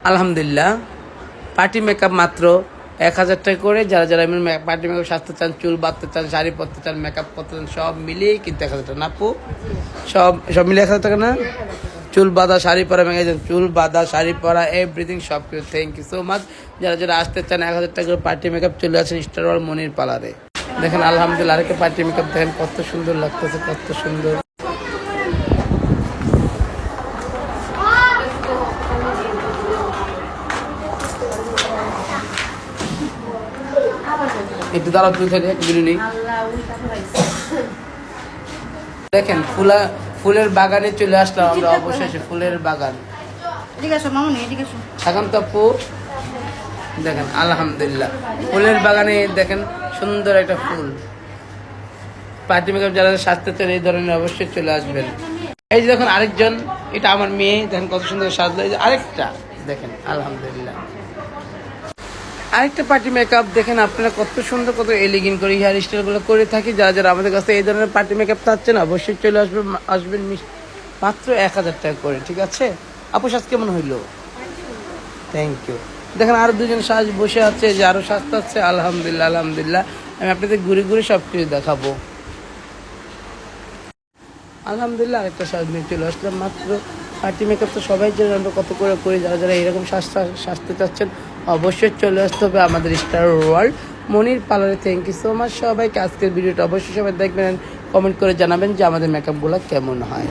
আলহামদুলিল্লাহ party makeup মাত্র 1000 টাকা করে। যারা যারা পার্টি মেকআপ সাজতে চান, চুল বাঁধতে চান, শাড়ি পরতে চান, মেকআপ করতে চান, সব মিলিয়ে কিন্তু 1000 টাকা না আপু? সব মিলিয়ে 1000 টাকা না? চুল বাঁধা, শাড়ি পরা, মেকআপ, চুল বাঁধা, শাড়ি পরা, এভরিথিং সব কিছু। Thank you so much. যারা যারা আসতে চান 1000 টাকা করে পার্টি মেকআপ চলে আসেন স্টার ওয়ার্ল্ড মনির পার্লারে। দেখেন আলহামদুলিল্লাহ আরেকটা পার্টি মেকআপ দেখেন কত সুন্দর লাগতেছে, কত সুন্দর। একটু দাঁড়াও, তুই থেকে একটু নেই। দেখেন ফুলের বাগানে চলে আসলাম আমরা, অবশেষে ফুলের বাগান। এখন তো আপু দেখেন আলহামদুলিল্লাহ ফুলের বাগানে দেখেন সুন্দর একটা ফুল। পার্টি মেকআপ যারা সাজতে চান এই ধরনের অবশ্যই চলে আসবেন। এই যে দেখুন আরেকজন, এটা আমার মেয়ে, দেখেন কত সুন্দর সাজলো। এই যে আরেকটা দেখেন আলহামদুলিল্লাহ আরেকটা পার্টি মেকআপ দেখেন আপনারা কত সুন্দর, কত এলিগিন করে হেয়ার স্টাইলগুলো করে থাকি। যারা যারা আমাদের কাছে এই ধরনের পার্টি মেকআপ চাচ্ছেন অবশ্যই চলে আসবেন মাত্র 1000 টাকা করে। ঠিক আছে আপু, সাজ কেমন হইলো? Thank you. দেখেন আরো দুজন সাজ বসে আছে, যে আরো সাজতে আছে। আলহামদুলিল্লাহ আলহামদুলিল্লাহ আমি আপনাদের ঘুরে ঘুরে সব কিছু দেখাবো। আলহামদুলিল্লাহ আরেকটা সাজ নিয়ে চলে আসলাম। মাত্র পার্টি মেকআপ তো সবাই জানেন আমরা কত করে করি। যারা যারা এরকম সাজতে চাচ্ছেন অবশ্যই চলে আসতে হবে আমাদের স্টার ওয়ার্ল্ড মনির পার্লারে। থ্যাংক ইউ সো মাচ সবাইকে। আজকের ভিডিওটা অবশ্যই সবাই দেখবেন, কমেন্ট করে জানাবেন যে আমাদের মেকআপগুলো কেমন হয়।